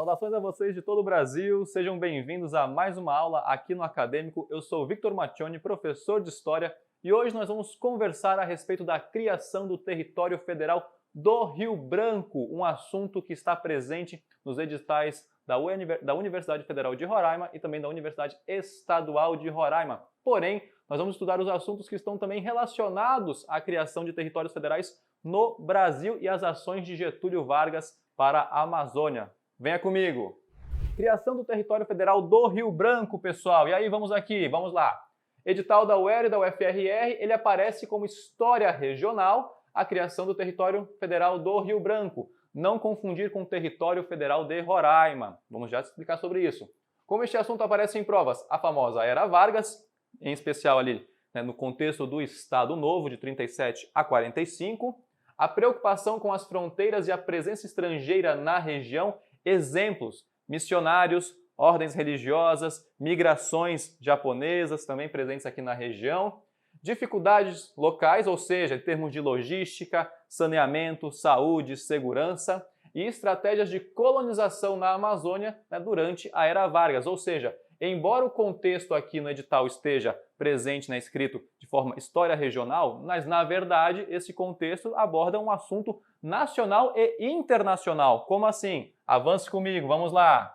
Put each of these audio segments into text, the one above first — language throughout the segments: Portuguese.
Saudações a vocês de todo o Brasil, sejam bem-vindos a mais uma aula aqui no Acadêmico. Eu sou o Victor Mattioni, professor de História, e hoje nós vamos conversar a respeito da criação do Território Federal do Rio Branco, um assunto que está presente nos editais da Universidade Federal de Roraima e também da Universidade Estadual de Roraima. Porém, nós vamos estudar os assuntos que estão também relacionados à criação de territórios federais no Brasil e as ações de Getúlio Vargas para a Amazônia. Venha comigo! Criação do Território Federal do Rio Branco, pessoal. E aí, vamos lá. Edital da UER e da UFRR, ele aparece como História Regional, a criação do Território Federal do Rio Branco. Não confundir com o Território Federal de Roraima. Vamos já explicar sobre isso. Como este assunto aparece em provas, a famosa Era Vargas, em especial ali no contexto do Estado Novo, de 37 a 45, a preocupação com as fronteiras e a presença estrangeira na região, exemplos, missionários, ordens religiosas, migrações japonesas também presentes aqui na região, dificuldades locais, ou seja, em termos de logística, saneamento, saúde, segurança, e estratégias de colonização na Amazônia durante a Era Vargas, ou seja, embora o contexto aqui no edital esteja presente, escrito de forma história regional, mas na verdade esse contexto aborda um assunto nacional e internacional. Como assim? Avance comigo, vamos lá!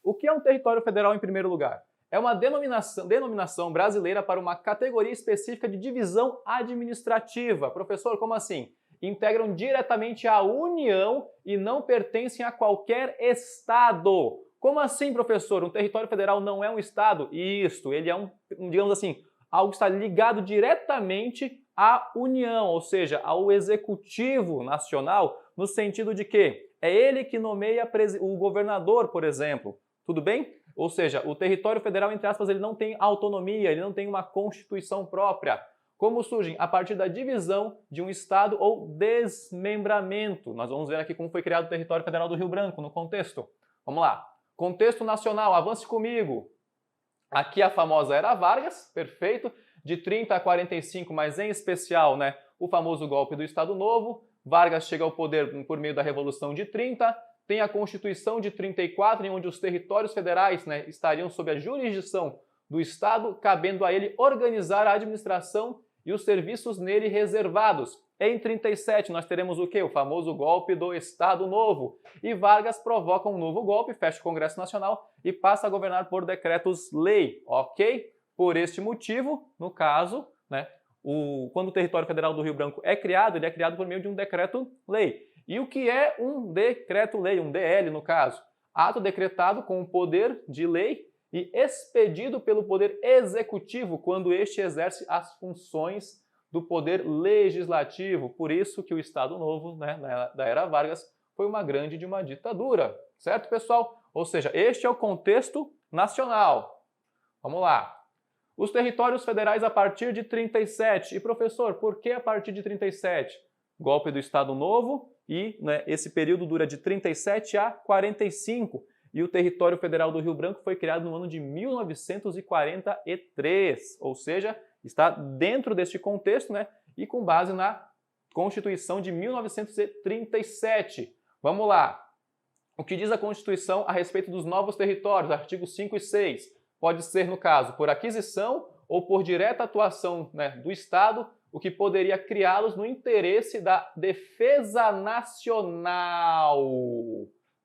O que é um território federal em primeiro lugar? É uma denominação brasileira para uma categoria específica de divisão administrativa. Professor, como assim? Integram diretamente a União e não pertencem a qualquer estado. Como assim, professor? Um território federal não é um estado? Isso, ele é digamos assim, algo que está ligado diretamente à União, ou seja, ao Executivo Nacional, no sentido de que é ele que nomeia o governador, por exemplo. Tudo bem? Ou seja, o território federal, entre aspas, ele não tem autonomia, ele não tem uma constituição própria. Como surgem? A partir da divisão de um estado ou desmembramento. Nós vamos ver aqui como foi criado o Território Federal do Rio Branco no contexto. Vamos lá. Contexto nacional, avance comigo. Aqui a famosa Era Vargas, perfeito, de 30 a 45, mas em especial, o famoso golpe do Estado Novo. Vargas chega ao poder por meio da Revolução de 30, tem a Constituição de 34, em onde os territórios federais estariam sob a jurisdição do Estado, cabendo a ele organizar a administração e os serviços nele reservados. Em 37 nós teremos o quê? O famoso golpe do Estado Novo. E Vargas provoca um novo golpe, fecha o Congresso Nacional e passa a governar por decretos-lei, ok? Por este motivo, no caso, quando o Território Federal do Rio Branco é criado, ele é criado por meio de um decreto-lei. E o que é um decreto-lei, um DL no caso? Ato decretado com o poder de lei e expedido pelo Poder Executivo quando este exerce as funções do Poder Legislativo. Por isso que o Estado Novo, da Era Vargas, foi uma grande de uma ditadura. Certo, pessoal? Ou seja, este é o contexto nacional. Vamos lá. Os territórios federais a partir de 37. E, professor, por que a partir de 37? Golpe do Estado Novo e esse período dura de 37 a 45. E o Território Federal do Rio Branco foi criado no ano de 1943, ou seja, está dentro deste contexto e com base na Constituição de 1937. Vamos lá. O que diz a Constituição a respeito dos novos territórios, artigos 5 e 6? Pode ser, no caso, por aquisição ou por direta atuação do Estado, o que poderia criá-los no interesse da defesa nacional.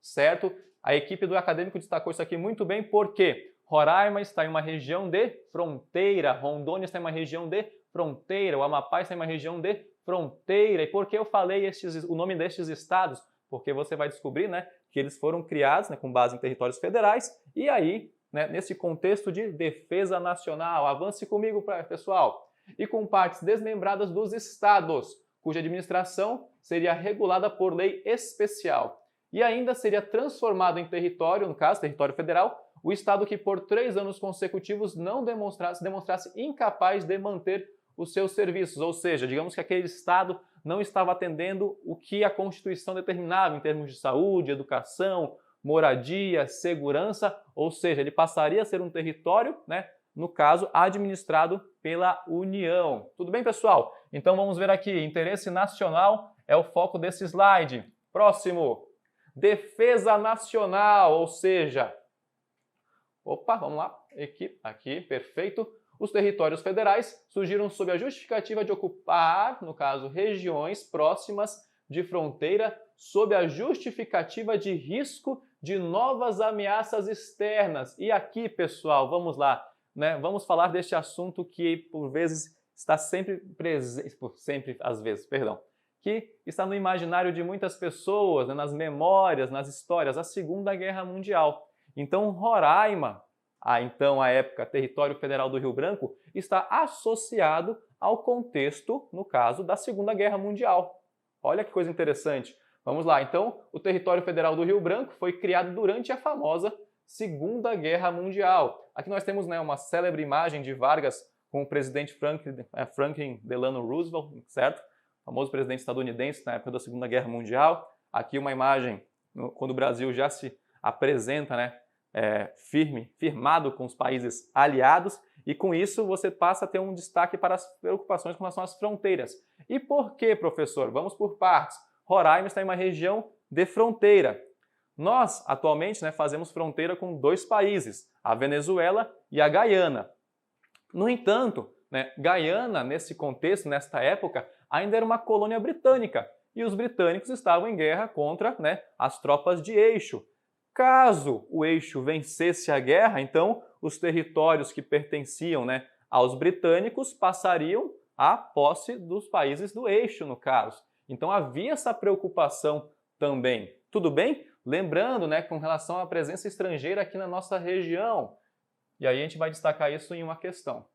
Certo? A equipe do Acadêmico destacou isso aqui muito bem porque Roraima está em uma região de fronteira, Rondônia está em uma região de fronteira, o Amapá está em uma região de fronteira. E por que eu falei o nome destes estados? Porque você vai descobrir que eles foram criados com base em territórios federais e aí, nesse contexto de defesa nacional. Avance comigo, pessoal. E com partes desmembradas dos estados, cuja administração seria regulada por lei especial. E ainda seria transformado em território, no caso, território federal, o estado que por 3 anos consecutivos não demonstrasse incapaz de manter os seus serviços, ou seja, digamos que aquele estado não estava atendendo o que a Constituição determinava em termos de saúde, educação, moradia, segurança, ou seja, ele passaria a ser um território, no caso, administrado pela União. Tudo bem, pessoal? Então vamos ver aqui, interesse nacional é o foco desse slide. Próximo. defesa nacional, ou seja, vamos lá, aqui, perfeito. Os territórios federais surgiram sob a justificativa de ocupar, no caso, regiões próximas de fronteira, sob a justificativa de risco de novas ameaças externas. E aqui, pessoal, vamos lá, né? Vamos falar deste assunto que, por vezes, está sempre presente, que está no imaginário de muitas pessoas, né? Nas memórias, nas histórias, a Segunda Guerra Mundial. Então, Roraima, então, à época, Território Federal do Rio Branco, está associado ao contexto, no caso, da Segunda Guerra Mundial. Olha que coisa interessante. Vamos lá, então, o Território Federal do Rio Branco foi criado durante a famosa Segunda Guerra Mundial. Aqui nós temos, né, uma célebre imagem de Vargas com o presidente Franklin Delano Roosevelt, certo? O famoso presidente estadunidense na época da Segunda Guerra Mundial. Aqui uma imagem quando o Brasil já se apresenta, né, firmado com os países aliados, e com isso você passa a ter um destaque para as preocupações com relação às fronteiras. E por quê, professor? Vamos por partes. Roraima está em uma região de fronteira. Nós, atualmente, né, fazemos fronteira com 2 países, a Venezuela e a Guiana. No entanto, né, Guiana, nesse contexto, nesta época, ainda era uma colônia britânica, e os britânicos estavam em guerra contra, né, as tropas de Eixo. Caso o Eixo vencesse a guerra, então os territórios que pertenciam, né, aos britânicos passariam à posse dos países do Eixo, no caso. Então havia essa preocupação também. Tudo bem? Lembrando, né, com relação à presença estrangeira aqui na nossa região. E aí a gente vai destacar isso em uma questão.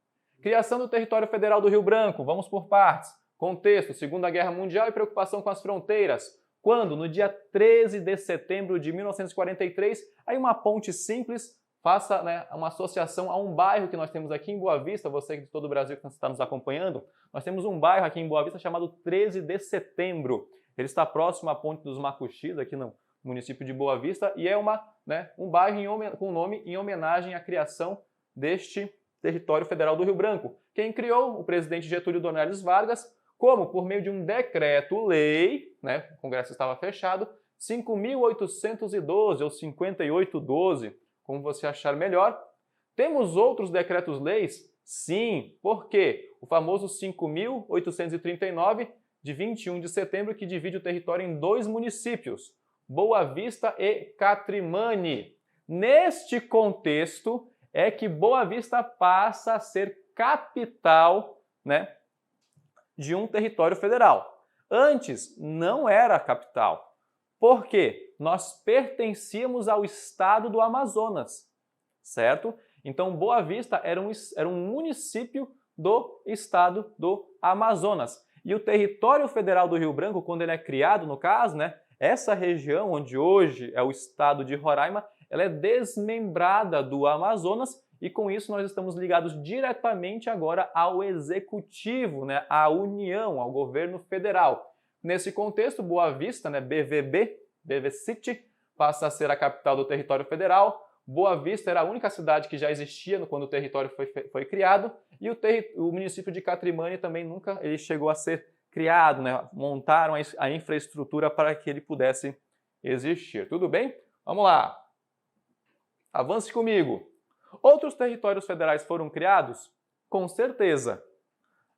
Criação do Território Federal do Rio Branco. Vamos por partes. Contexto, Segunda Guerra Mundial e preocupação com as fronteiras. Quando, no dia 13 de setembro de 1943, aí uma ponte simples faça, né, uma associação a um bairro que nós temos aqui em Boa Vista, você de todo o Brasil que está nos acompanhando, nós temos um bairro aqui em Boa Vista chamado 13 de Setembro. Ele está próximo à Ponte dos Macuxis, aqui no município de Boa Vista, e é um bairro com nome em homenagem à criação deste Território Federal do Rio Branco. Quem criou? O presidente Getúlio Dornelles Vargas, como por meio de um decreto-lei, né, o Congresso estava fechado, 5.812 ou 5812, como você achar melhor. Temos outros decretos-leis? Sim. Por quê? O famoso 5.839, de 21 de setembro, que divide o território em 2 municípios, Boa Vista e Catrimani. Neste contexto é que Boa Vista passa a ser capital, né, de um território federal. Antes não era a capital. Por quê? Nós pertencíamos ao estado do Amazonas, certo? Então Boa Vista era um município do estado do Amazonas. E o Território Federal do Rio Branco, quando ele é criado, no caso, né, essa região onde hoje é o estado de Roraima, ela é desmembrada do Amazonas, e com isso nós estamos ligados diretamente agora ao Executivo, né, à União, ao governo federal. Nesse contexto, Boa Vista, né, BVB City, passa a ser a capital do território federal. Boa Vista era a única cidade que já existia quando o território foi criado, e o município de Catrimani também nunca chegou a ser criado, né? Montaram a infraestrutura para que ele pudesse existir. Tudo bem? Vamos lá. Avance comigo. Outros territórios federais foram criados? Com certeza.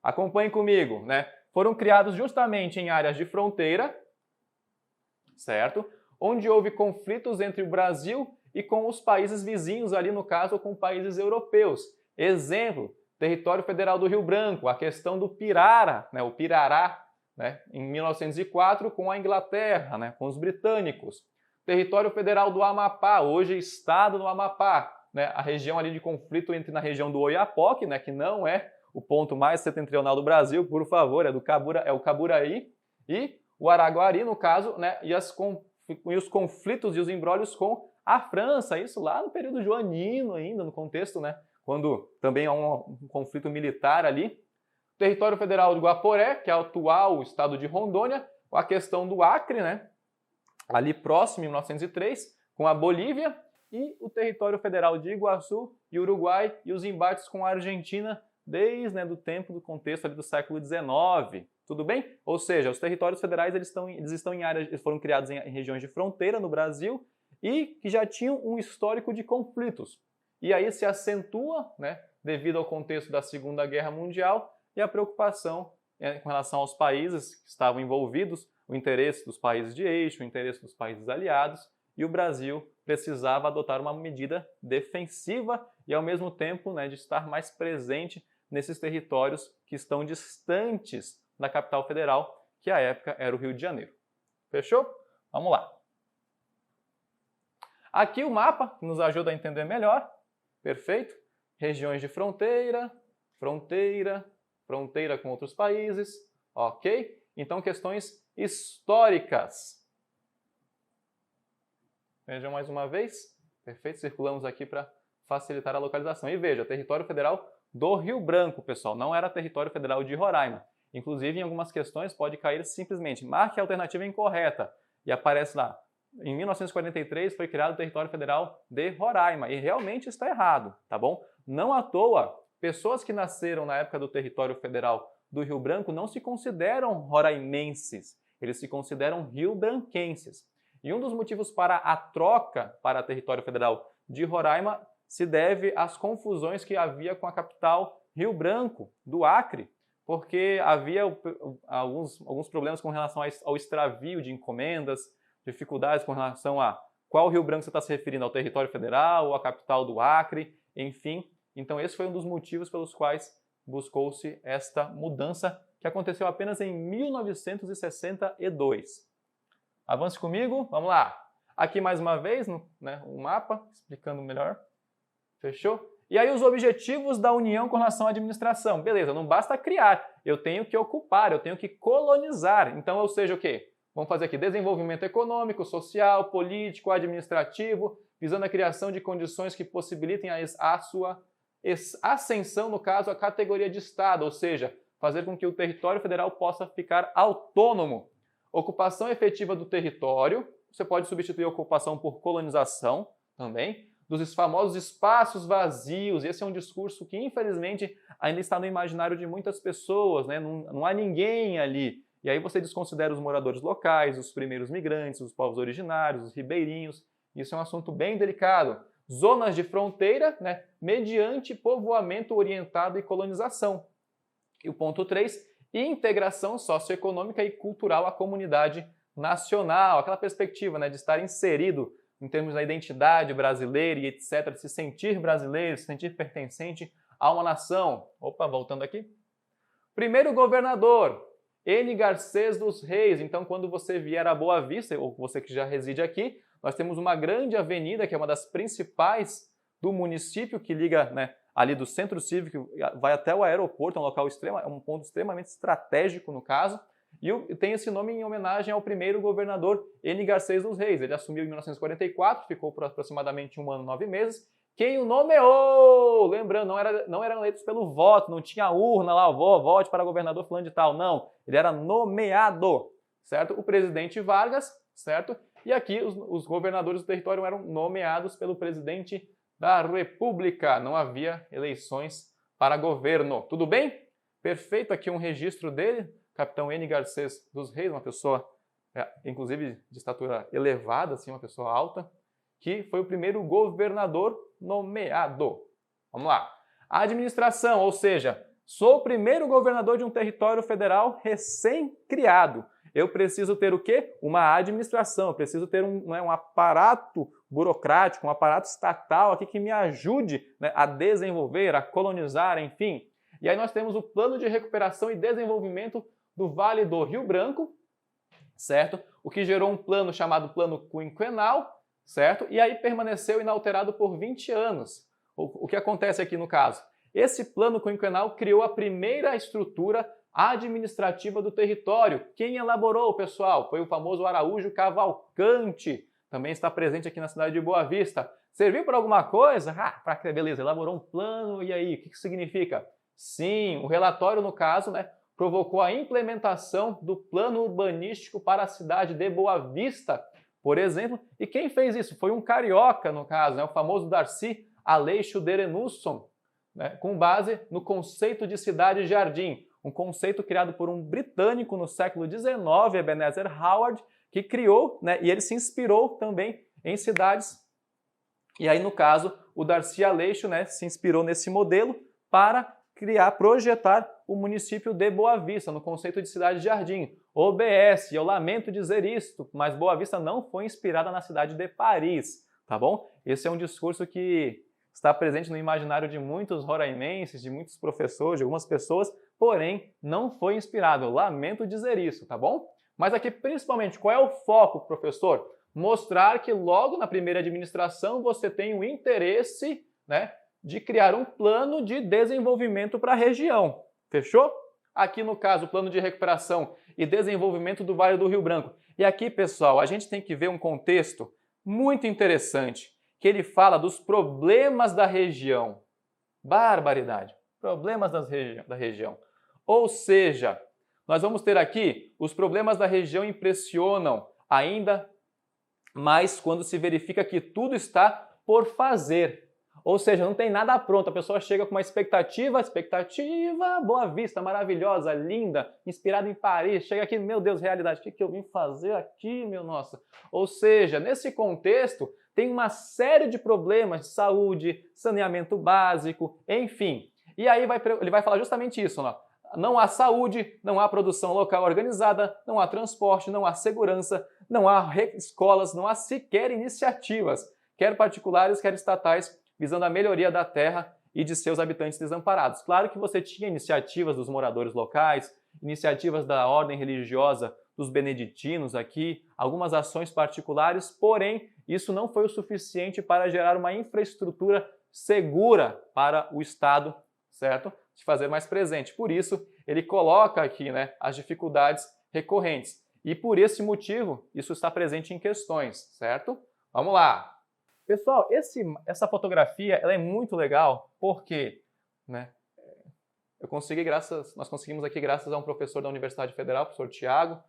Acompanhe comigo, né? Foram criados justamente em áreas de fronteira, certo? Onde houve conflitos entre o Brasil e com os países vizinhos ali, no caso, com países europeus. Exemplo, Território Federal do Rio Branco, a questão do Pirara, né, o Pirará, né, em 1904 com a Inglaterra, né, com os britânicos. Território Federal do Amapá, hoje Estado do Amapá, né, a região ali de conflito na região do Oiapoque, né, que não é o ponto mais setentrional do Brasil, por favor, é o Caburaí, e o Araguari, no caso, né, e os conflitos e os embrólios com a França, isso lá no período joanino ainda, no contexto, né, quando também há um conflito militar ali. Território Federal do Guaporé, que é o atual estado de Rondônia, a questão do Acre, né, ali próximo, em 1903, com a Bolívia, e o Território Federal de Iguaçu e Uruguai, e os embates com a Argentina desde, né, do tempo do contexto ali do século XIX. Tudo bem? Ou seja, os territórios federais eles estão em áreas, eles foram criados em regiões de fronteira no Brasil e que já tinham um histórico de conflitos. E aí se acentua, né, devido ao contexto da Segunda Guerra Mundial e a preocupação com relação aos países que estavam envolvidos, o interesse dos países de eixo, o interesse dos países aliados, e o Brasil precisava adotar uma medida defensiva e, ao mesmo tempo, né, de estar mais presente nesses territórios que estão distantes da capital federal, que à época era o Rio de Janeiro. Fechou? Vamos lá. Aqui o mapa que nos ajuda a entender melhor. Perfeito? Regiões de fronteira, fronteira, fronteira com outros países. Ok? Então, questões históricas. Vejam mais uma vez. Perfeito? Circulamos aqui para facilitar a localização. E veja, território federal do Rio Branco, pessoal. Não era território federal de Roraima. Inclusive, em algumas questões, pode cair simplesmente marque a alternativa incorreta. E aparece lá. Em 1943 foi criado o território federal de Roraima. E realmente está errado, tá bom? Não à toa, pessoas que nasceram na época do território federal do Rio Branco não se consideram roraimenses. Eles se consideram rio-branquenses. E um dos motivos para a troca para o território federal de Roraima se deve às confusões que havia com a capital Rio Branco, do Acre, porque havia alguns problemas com relação ao extravio de encomendas, dificuldades com relação a qual Rio Branco você está se referindo, ao território federal ou à capital do Acre, enfim. Então esse foi um dos motivos pelos quais buscou-se esta mudança, que aconteceu apenas em 1962. Avance comigo, vamos lá. Aqui mais uma vez, um mapa explicando melhor. Fechou? E aí os objetivos da União com relação à administração. Beleza, não basta criar, eu tenho que ocupar, eu tenho que colonizar. Então, ou seja, o quê? Vamos fazer aqui desenvolvimento econômico, social, político, administrativo, visando a criação de condições que possibilitem a sua ascensão, no caso, à categoria de Estado, ou seja, fazer com que o território federal possa ficar autônomo. Ocupação efetiva do território, você pode substituir a ocupação por colonização também, dos famosos espaços vazios. Esse é um discurso que, infelizmente, ainda está no imaginário de muitas pessoas, né? Não há ninguém ali. E aí você desconsidera os moradores locais, os primeiros migrantes, os povos originários, os ribeirinhos. Isso é um assunto bem delicado. Zonas de fronteira, né? Mediante povoamento orientado e colonização. E o ponto 3, integração socioeconômica e cultural à comunidade nacional, aquela perspectiva, né, de estar inserido em termos da identidade brasileira e etc., de se sentir brasileiro, se sentir pertencente a uma nação. Opa, voltando aqui. Primeiro governador, N. Garcês dos Reis. Então, quando você vier a Boa Vista, ou você que já reside aqui, nós temos uma grande avenida, que é uma das principais do município, que liga, né, ali do centro cívico, vai até o aeroporto, é um local é um ponto extremamente estratégico no caso, e tem esse nome em homenagem ao primeiro governador N. Garcês dos Reis. Ele assumiu em 1944, ficou por aproximadamente 1 ano e 9 meses. Quem o nomeou? Lembrando, não eram eleitos pelo voto, não tinha urna lá, vote para governador fulano de tal, não. Ele era nomeado, certo? O presidente Vargas, certo? E aqui os governadores do território eram nomeados pelo presidente da República. Não havia eleições para governo. Tudo bem? Perfeito, aqui um registro dele, capitão N. Garcês dos Reis, uma pessoa, inclusive, de estatura elevada, assim, uma pessoa alta, que foi o primeiro governador nomeado. Vamos lá. A administração, ou seja, sou o primeiro governador de um território federal recém-criado. Eu preciso ter o quê? Uma administração, eu preciso ter um aparato burocrático, um aparato estatal aqui que me ajude, né, a desenvolver, a colonizar, enfim. E aí nós temos o Plano de Recuperação e Desenvolvimento do Vale do Rio Branco, certo? O que gerou um plano chamado Plano Quinquenal, certo? E aí permaneceu inalterado por 20 anos. O que acontece aqui no caso? Esse plano quinquenal criou a primeira estrutura administrativa do território. Quem elaborou, pessoal? Foi o famoso Araújo Cavalcante. Também está presente aqui na cidade de Boa Vista. Serviu para alguma coisa? Beleza, elaborou um plano, e aí? O que isso significa? Sim, o relatório, no caso, né, provocou a implementação do plano urbanístico para a cidade de Boa Vista, por exemplo. E quem fez isso? Foi um carioca, no caso, né, o famoso Darcy Aleixo de Renusson, né, com base no conceito de cidade-jardim. Um conceito criado por um britânico no século XIX, Ebenezer Howard, que criou, né, e ele se inspirou também em cidades. E aí, no caso, o Darcy Aleixo, né, se inspirou nesse modelo para projetar o município de Boa Vista, no conceito de cidade-jardim. OBS, eu lamento dizer isto, mas Boa Vista não foi inspirada na cidade de Paris, tá bom? Esse é um discurso que está presente no imaginário de muitos roraimenses, de muitos professores, de algumas pessoas, porém não foi inspirado. Eu lamento dizer isso, tá bom? Mas aqui, principalmente, qual é o foco, professor? Mostrar que logo na primeira administração você tem o interesse, né, de criar um plano de desenvolvimento para a região. Fechou? Aqui no caso, o plano de recuperação e desenvolvimento do Vale do Rio Branco. E aqui, pessoal, a gente tem que ver um contexto muito interessante, que ele fala dos problemas da região. Barbaridade. Problemas da região. Ou seja, nós vamos ter aqui, os problemas da região impressionam ainda mais quando se verifica que tudo está por fazer. Ou seja, não tem nada pronto, a pessoa chega com uma expectativa, Boa Vista, maravilhosa, linda, inspirada em Paris, chega aqui, meu Deus, realidade, o que eu vim fazer aqui, meu nossa? Ou seja, nesse contexto, tem uma série de problemas de saúde, saneamento básico, enfim. E aí ele vai falar justamente isso, ó. Não há saúde, não há produção local organizada, não há transporte, não há segurança, não há escolas, não há sequer iniciativas, quer particulares, quer estatais, visando a melhoria da terra e de seus habitantes desamparados. Claro que você tinha iniciativas dos moradores locais, iniciativas da ordem religiosa dos beneditinos aqui, algumas ações particulares, porém, isso não foi o suficiente para gerar uma infraestrutura segura para o Estado, certo? De fazer mais presente. Por isso, ele coloca aqui, né, as dificuldades recorrentes. E por esse motivo, isso está presente em questões, certo? Vamos lá! Pessoal, essa fotografia ela é muito legal porque, né, nós conseguimos aqui graças a um professor da Universidade Federal, o professor Tiago.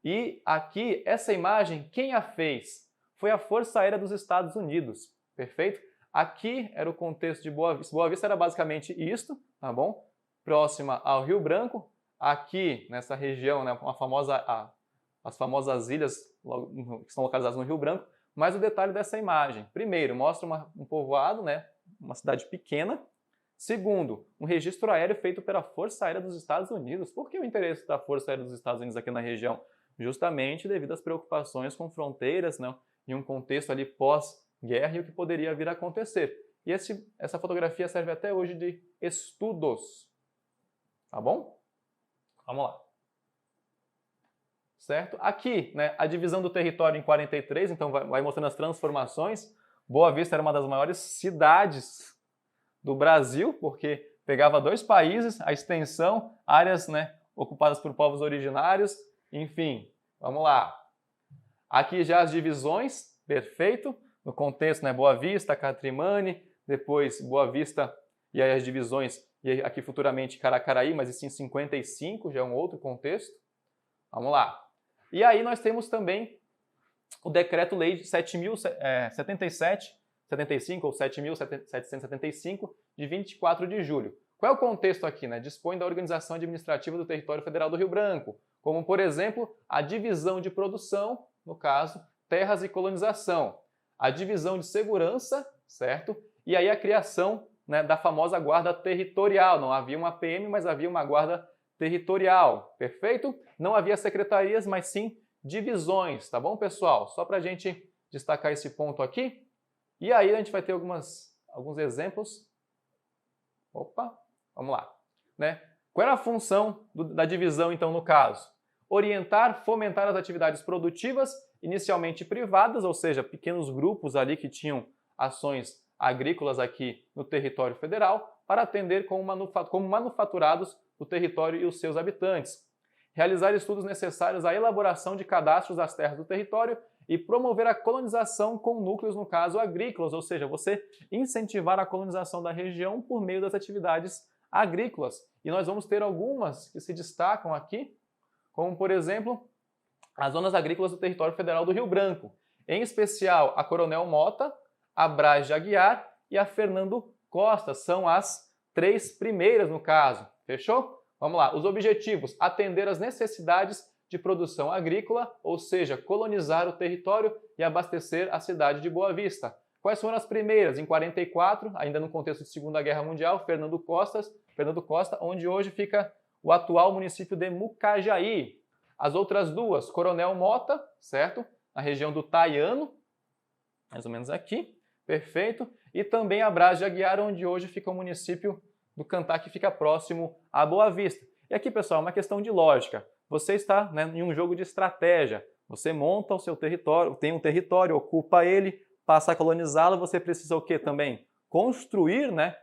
E aqui, essa imagem, quem a fez? Foi a Força Aérea dos Estados Unidos, perfeito? Aqui era o contexto de Boa Vista. Boa Vista era basicamente isto, tá bom? Próxima ao Rio Branco. Aqui, nessa região, né, as famosas ilhas que estão localizadas no Rio Branco. Mas o detalhe dessa imagem, primeiro, mostra um povoado, né, uma cidade pequena. Segundo, um registro aéreo feito pela Força Aérea dos Estados Unidos. Por que o interesse da Força Aérea dos Estados Unidos aqui na região? Justamente devido às preocupações com fronteiras, né, em um contexto ali pós-guerra e o que poderia vir a acontecer. E essa fotografia serve até hoje de estudos. Tá bom? Vamos lá. Certo? Aqui, né, a divisão do território em 43, então vai mostrando as transformações. Boa Vista era uma das maiores cidades do Brasil, porque pegava 2 países, a extensão, áreas, né, ocupadas por povos originários, enfim, vamos lá. Aqui já as divisões, perfeito, no contexto, né, Boa Vista, Catrimane, depois Boa Vista e aí as divisões, e aqui futuramente Caracaraí, mas isso em 55, já é um outro contexto. Vamos lá. E aí nós temos também o Decreto-Lei 7.075 ou 7.775 de 24 de julho. Qual é o contexto aqui? Né? Dispõe da organização administrativa do território federal do Rio Branco, como, por exemplo, a divisão de produção, no caso, terras e colonização, a divisão de segurança, certo? E aí a criação, né, da famosa guarda territorial. Não havia uma PM, mas havia uma guarda territorial, perfeito? Não havia secretarias, mas sim divisões, tá bom, pessoal? Só para a gente destacar esse ponto aqui. E aí a gente vai ter alguns exemplos. Opa, vamos lá. Né? Qual era a função da divisão, então, no caso? Orientar, fomentar as atividades produtivas, inicialmente privadas, ou seja, pequenos grupos ali que tinham ações agrícolas aqui no território federal, para atender como manufaturados do território e os seus habitantes. Realizar estudos necessários à elaboração de cadastros das terras do território e promover a colonização com núcleos, no caso, agrícolas, ou seja, você incentivar a colonização da região por meio das atividades agrícolas. E nós vamos ter algumas que se destacam aqui, como, por exemplo, as zonas agrícolas do território federal do Rio Branco, em especial a Coronel Mota, a Braz de Aguiar e a Fernando Costa, são as 3 primeiras no caso. Fechou? Vamos lá, os objetivos: atender às necessidades de produção agrícola, ou seja, colonizar o território e abastecer a cidade de Boa Vista. Quais foram as primeiras? Em 44, ainda no contexto de Segunda Guerra Mundial, Fernando Costa, onde hoje fica o atual município de Mucajaí. As outras duas, Coronel Mota, certo? Na região do Taiano, mais ou menos aqui, perfeito. E também a Brás de Aguiar, onde hoje fica o município do Cantá, que fica próximo a Boa Vista. E aqui, pessoal, uma questão de lógica. Você está, né, em um jogo de estratégia. Você monta o seu território, tem um território, ocupa ele, passa a colonizá-lo, você precisa o quê também? Construir, né,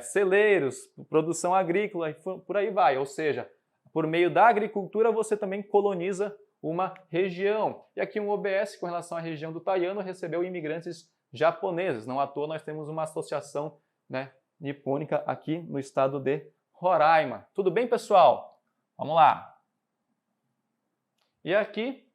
celeiros, produção agrícola e por aí vai. Ou seja, por meio da agricultura você também coloniza uma região. E aqui um OBS com relação à região do Taiano recebeu imigrantes japoneses. Não à toa nós temos uma associação, né, nipônica aqui no estado de Roraima. Tudo bem, pessoal? Vamos lá. E aqui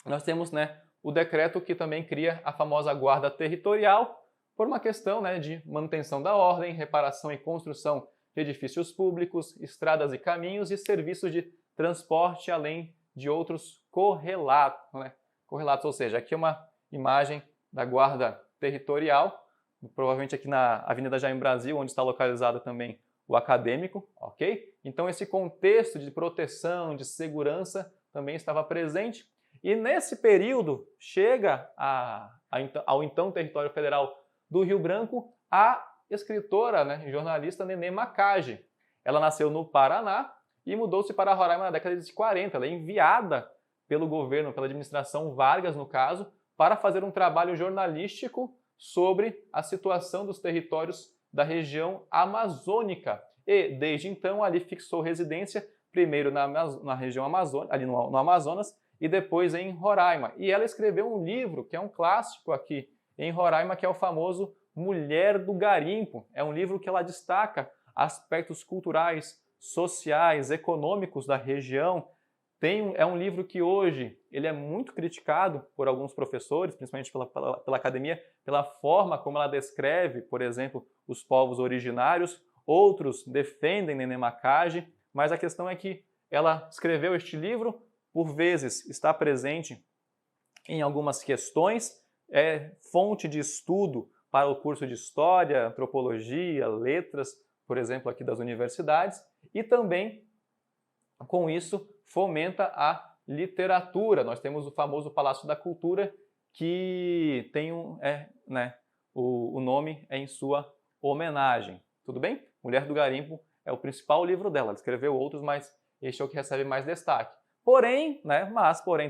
nós temos, né, o decreto que também cria a famosa Guarda Territorial por uma questão, né, de manutenção da ordem, reparação e construção de edifícios públicos, estradas e caminhos e serviços de transporte, além de outros correlatos, né? Correlatos, ou seja, aqui é uma imagem da Guarda Territorial, provavelmente aqui na Avenida Jaime Brasil, onde está localizado também o Acadêmico, ok? Então esse contexto de proteção, de segurança também estava presente. E nesse período chega ao então Território Federal do Rio Branco a escritora, né, e jornalista Nenê Macage. Ela nasceu no Paraná e mudou-se para Roraima na década de 40. Ela é enviada pelo governo, pela administração Vargas, no caso, para fazer um trabalho jornalístico sobre a situação dos territórios da região amazônica. E, desde então, ali fixou residência, primeiro na região amazônica, ali no Amazonas, e depois em Roraima. E ela escreveu um livro, que é um clássico aqui em Roraima, que é o famoso Mulher do Garimpo. É um livro que ela destaca aspectos culturais, sociais, econômicos da região. É um livro que hoje ele é muito criticado por alguns professores, principalmente pela academia, pela forma como ela descreve, por exemplo, os povos originários. Outros defendem Nenê Macage, mas a questão é que ela escreveu este livro, por vezes está presente em algumas questões, é fonte de estudo para o curso de História, Antropologia, Letras, por exemplo, aqui das universidades, e também, com isso, fomenta a literatura. Nós temos o famoso Palácio da Cultura, que tem o nome é em sua homenagem. Tudo bem? Mulher do Garimpo é o principal livro dela. Ela escreveu outros, mas este é o que recebe mais destaque. Porém,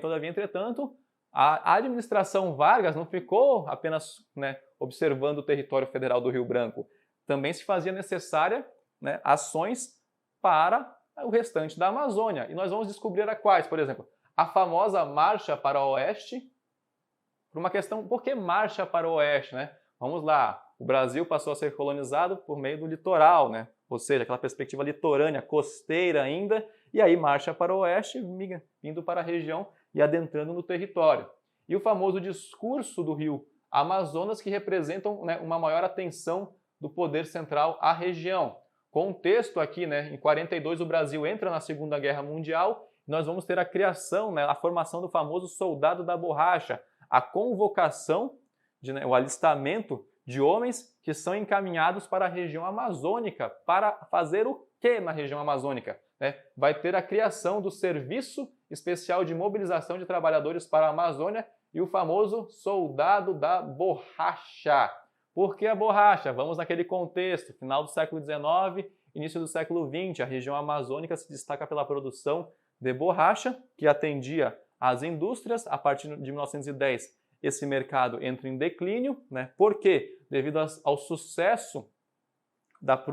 todavia, entretanto, a administração Vargas não ficou apenas, né, observando o território federal do Rio Branco. Também se fazia necessária, né, ações para o restante da Amazônia. E nós vamos descobrir a quais, por exemplo, a famosa Marcha para o Oeste, por uma questão, por que Marcha para o Oeste, né? Vamos lá, o Brasil passou a ser colonizado por meio do litoral, né? Ou seja, aquela perspectiva litorânea, costeira ainda, e aí marcha para o oeste, indo para a região e adentrando no território. E o famoso discurso do Rio Amazonas, que representam, né, uma maior atenção do poder central à região. Contexto aqui, né, em 42 o Brasil entra na Segunda Guerra Mundial, e nós vamos ter a criação, né, a formação do famoso soldado da borracha, a convocação, o alistamento de homens que são encaminhados para a região amazônica. Para fazer o que na região amazônica? Vai ter a criação do Serviço Especial de Mobilização de Trabalhadores para a Amazônia e o famoso Soldado da Borracha. Por que a borracha? Vamos naquele contexto, final do século XIX, início do século XX, a região amazônica se destaca pela produção de borracha, que atendia às indústrias. A partir de 1910, esse mercado entra em declínio, né? Por quê? Devido ao sucesso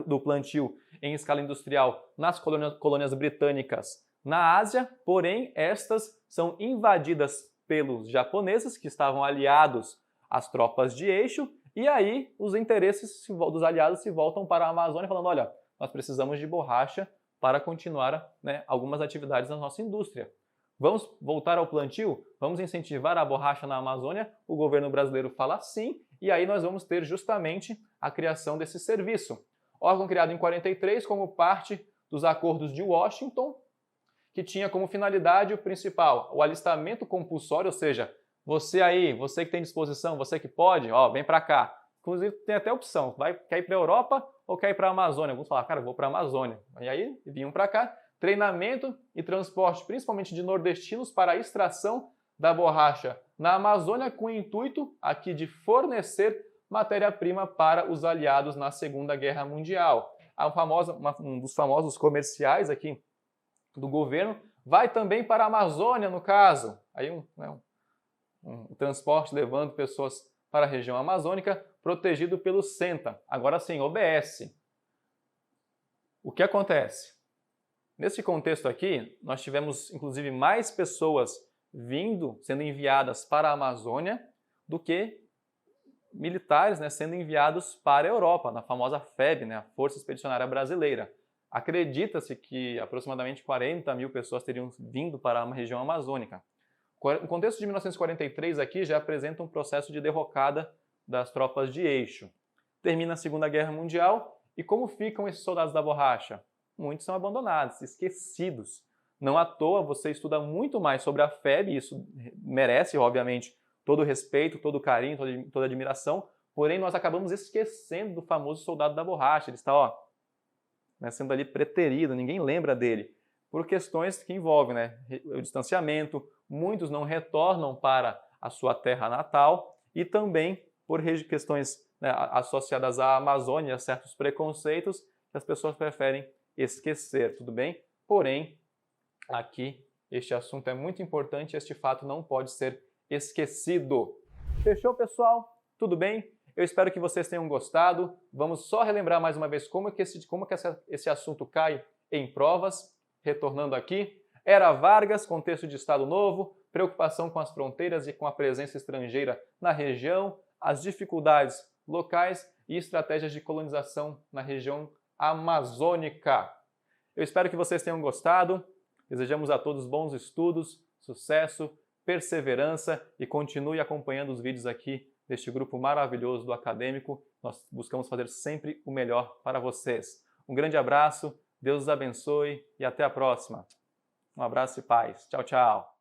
do plantio em escala industrial nas colônias britânicas na Ásia, porém estas são invadidas pelos japoneses, que estavam aliados às tropas de eixo, e aí os interesses dos aliados se voltam para a Amazônia, falando, olha, nós precisamos de borracha para continuar, né, algumas atividades na nossa indústria. Vamos voltar ao plantio? Vamos incentivar a borracha na Amazônia? O governo brasileiro fala sim, e aí nós vamos ter justamente a criação desse serviço. Órgão criado em 43 como parte dos acordos de Washington, que tinha como finalidade o principal, o alistamento compulsório, ou seja, você aí, você que tem disposição, você que pode, ó, vem para cá. Inclusive tem até opção, quer ir para a Europa ou quer ir para a Amazônia? Alguns falam, cara, eu vou para a Amazônia. E aí vinham para cá, treinamento e transporte, principalmente de nordestinos, para a extração da borracha na Amazônia, com o intuito aqui de fornecer matéria-prima para os aliados na Segunda Guerra Mundial. Um dos famosos comerciais aqui do governo vai também para a Amazônia, no caso. Aí um transporte levando pessoas para a região amazônica, protegido pelo SENTA. Agora sim, OBS. O que acontece? Nesse contexto aqui, nós tivemos inclusive mais pessoas sendo enviadas para a Amazônia do que militares, né, sendo enviados para a Europa, na famosa FEB, né, a Força Expedicionária Brasileira. Acredita-se que aproximadamente 40 mil pessoas teriam vindo para a região amazônica. O contexto de 1943 aqui já apresenta um processo de derrocada das tropas de eixo. Termina a Segunda Guerra Mundial e como ficam esses soldados da borracha? Muitos são abandonados, esquecidos. Não à toa você estuda muito mais sobre a FEB, e isso merece, obviamente, todo o respeito, todo o carinho, toda a admiração, porém nós acabamos esquecendo do famoso soldado da borracha. Ele está, ó, né, sendo ali preterido, ninguém lembra dele, por questões que envolvem, né, o distanciamento, muitos não retornam para a sua terra natal e também por questões, né, associadas à Amazônia, certos preconceitos que as pessoas preferem esquecer, tudo bem? Porém, aqui este assunto é muito importante e este fato não pode ser esquecido. Fechou, pessoal? Tudo bem? Eu espero que vocês tenham gostado. Vamos só relembrar mais uma vez como que esse assunto cai em provas. Retornando aqui, Era Vargas, contexto de Estado Novo, preocupação com as fronteiras e com a presença estrangeira na região, as dificuldades locais e estratégias de colonização na região amazônica. Eu espero que vocês tenham gostado. Desejamos a todos bons estudos, sucesso, perseverança e continue acompanhando os vídeos aqui deste grupo maravilhoso do Acadêmico. Nós buscamos fazer sempre o melhor para vocês. Um grande abraço, Deus os abençoe e até a próxima. Um abraço e paz. Tchau, tchau.